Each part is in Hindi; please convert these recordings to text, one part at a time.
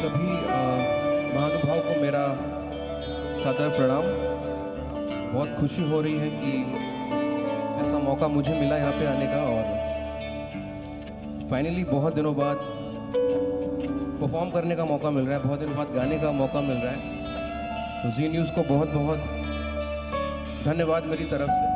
सभी महानुभाव को मेरा सादर प्रणाम। बहुत खुशी हो रही है कि ऐसा मौका मुझे मिला यहाँ पे आने का और फाइनली बहुत दिनों बाद परफॉर्म करने का मौका मिल रहा है, बहुत दिनों बाद गाने का मौका मिल रहा है। तो जी न्यूज़ को बहुत बहुत धन्यवाद मेरी तरफ से।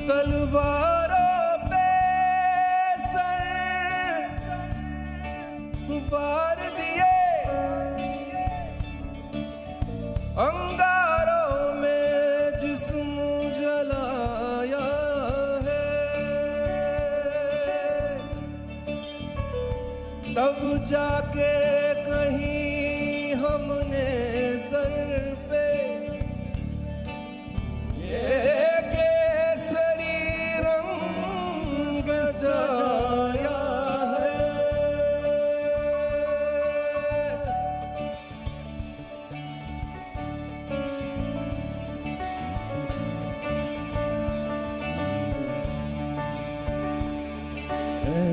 तलवारों पे सर वार दिए, अंगारों में जिस्म जलाया है, तब जाके कहीं हमने सर पे सजाया है।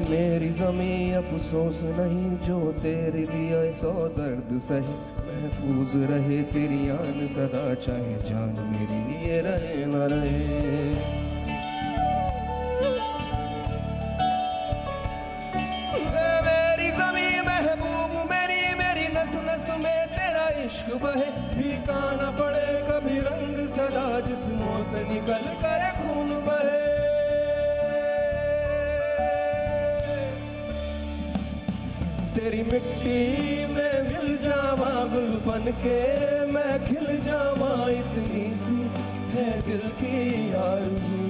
मेरी ज़मीं अफसोस नहीं जो तेरे लिए सौ दर्द सहे, महफूज रहे तेरी आन सदा, चाहे जान मेरी ये रहे न रहे। इश्क बहे फीका न पड़े कभी रंग सदा, जिस्मों से निकल कर खून बहे। तेरी मिट्टी में मिल जावा गुल बन के मैं खिल जावा, इतनी सी है दिल की आरज़ू।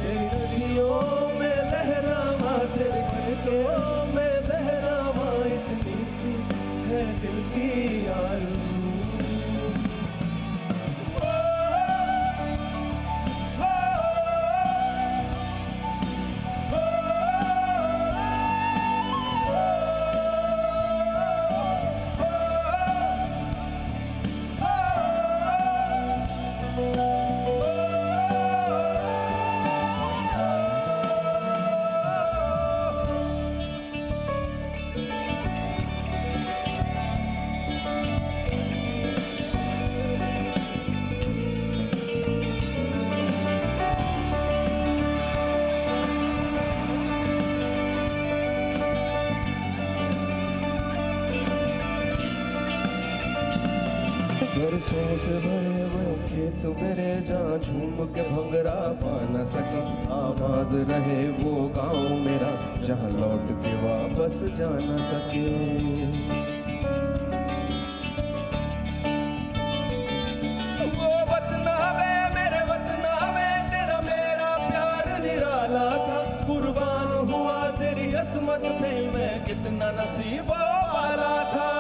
तेरी नदियों में लहरावा, तेरे खड़कों में लहरावा, इतनी सी है दिल की आरज़ू। सरसों से भरे वो खेत मेरे, जहाँ झूम के भंगरा पा न सका, आबाद रहे वो गाँव मेरा, जहाँ लौट के वापस जा न सके। वो वतनावे मेरे वतनावे, तेरा मेरा प्यार निराला था, कुर्बान हुआ तेरी असमत पे मैं, कितना नसीब वाला था।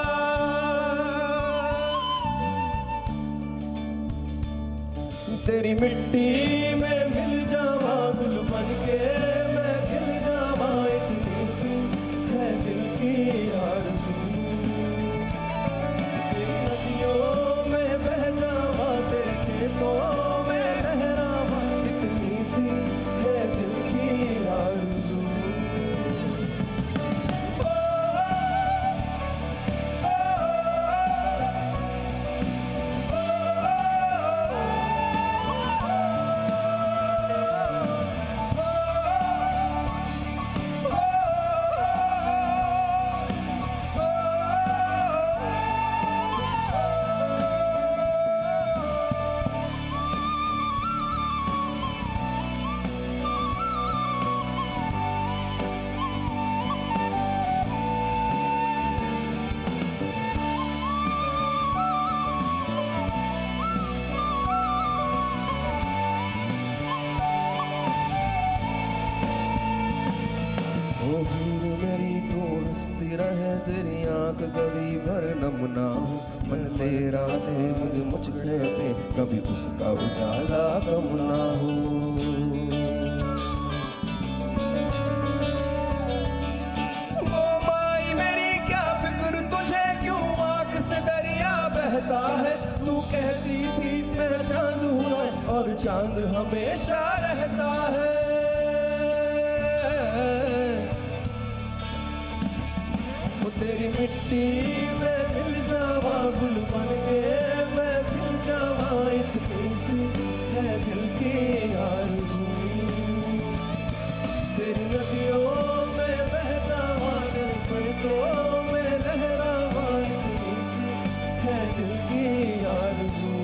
तेरी मिट्टी में मिल जावा गुल बन के मैं खिल जावा, इतनी सी है दिल की आरज़ू। तेरी नदियों में बह जावा, तेरे खेतों में लहरावा, इतनी सी है दिल की आरज़ू। ओ हीर मेरी तू हंसती रहे, तेरी आंख कभी भर नम ना हो। मन तेरा दे मुझ कहते, कभी उसका उजाला कम ना हो। वो माई मेरी क्या फिक्र तुझे, क्यों आंख से दरिया बहता है। तू कहती थी मैं चांद हूँ ना, और चांद हमेशा रहता है। वो तेरी मिट्टी में मिल जावा, गुल बन के मैं खिल जावा। इतनी सी है दिल की आरज़ू, तेरी नदियों में बह जावा, दिल पर तो मैं लहरावा। इतनी सी है दिल की आरज़ू।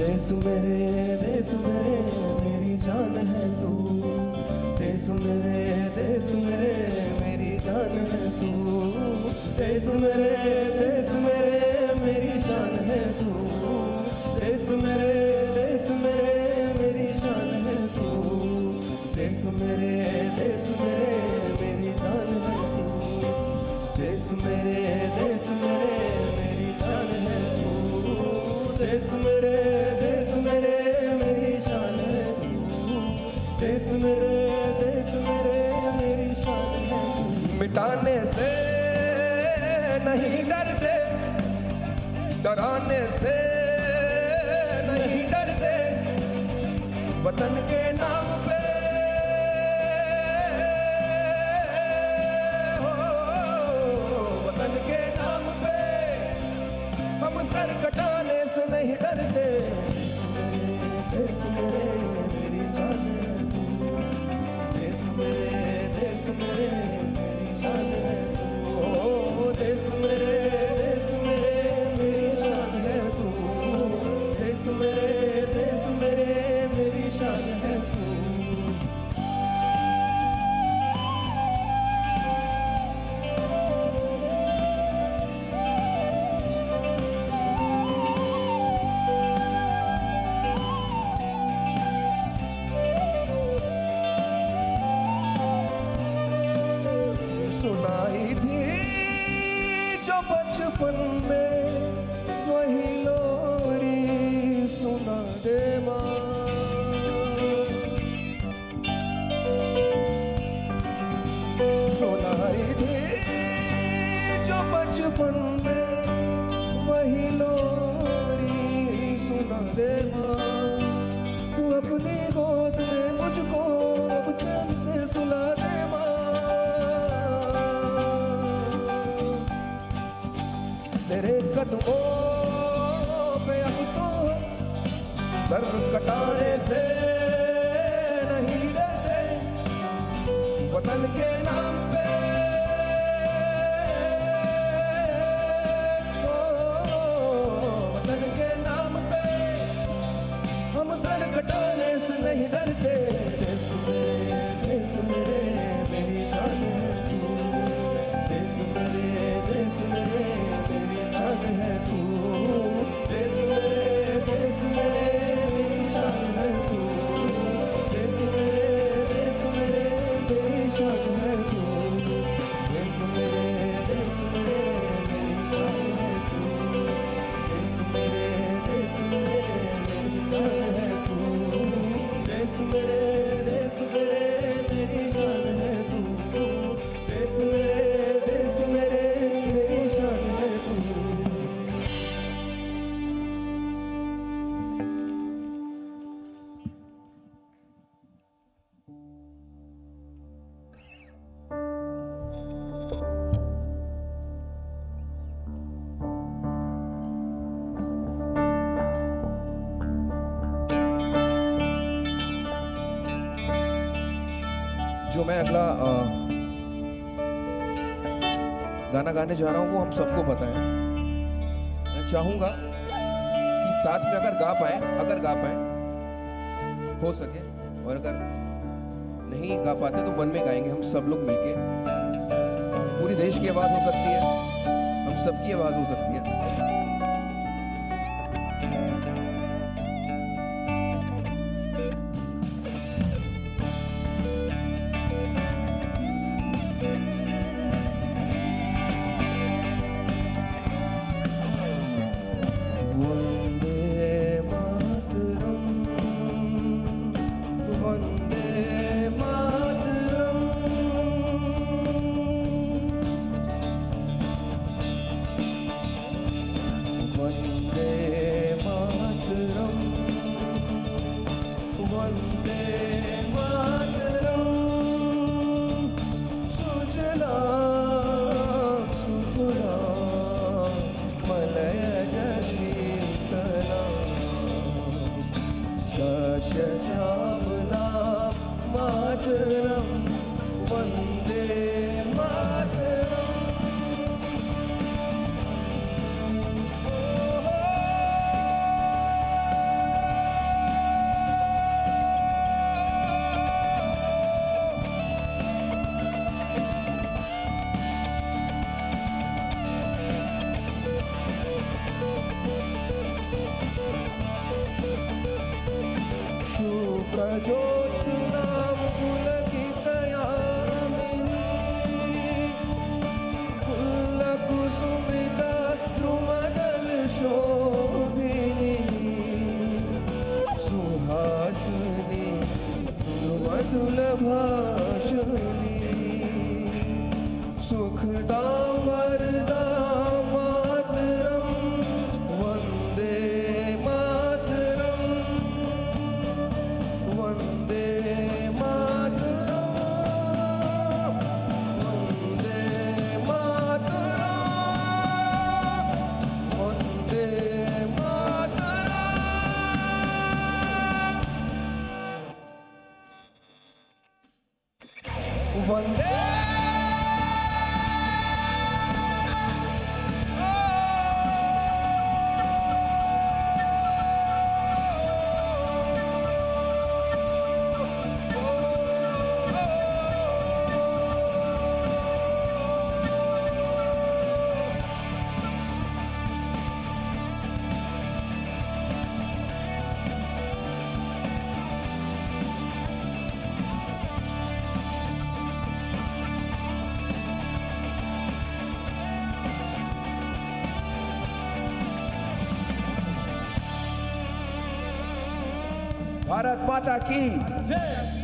देश मेरे मेरी जान है तू। देश मेरे मेरी जान है तू। देश मेरे मेरी शान है तू। देश मेरे मेरी शान है तू। देश मेरे मेरी जान है तू। देश मेरे मेरी जान है तू। देश मेरे मेरी शान है तू। देश मेरे मेरी शान है तू। मिटाने से नहीं डरते, डराने से नहीं डरते, वतन के नाम पे हो, वतन के नाम पे हम सर कटाने से नहीं डरते। देश मेरे मेरी जान है तू। देश मेरे मेरी शान है तू। देश मेरे मेरी शान है तू। देश मेरे मेरी शान है तू। सुनाई थी जो बचपन में वही लोरी सुना दे माँ। सुनाई थी जो बचपन में वही लोरी सुना दे माँ। तू अपनी गोद में मुझको अब चैन से सुला दे माँ। तेरे कदमों पे अब तो सर कटाने से नहीं डरते, वतन के नाम पे मैं अगला गाना गाने जा रहा हूँ वो हम सबको पता है। मैं चाहूंगा कि साथ में अगर गा पाए हो सके, और अगर नहीं गा पाते तो मन में गाएंगे हम सब लोग मिलके। पूरी देश की आवाज हो सकती है, हम सबकी आवाज हो सकती है। भारत माता की जय।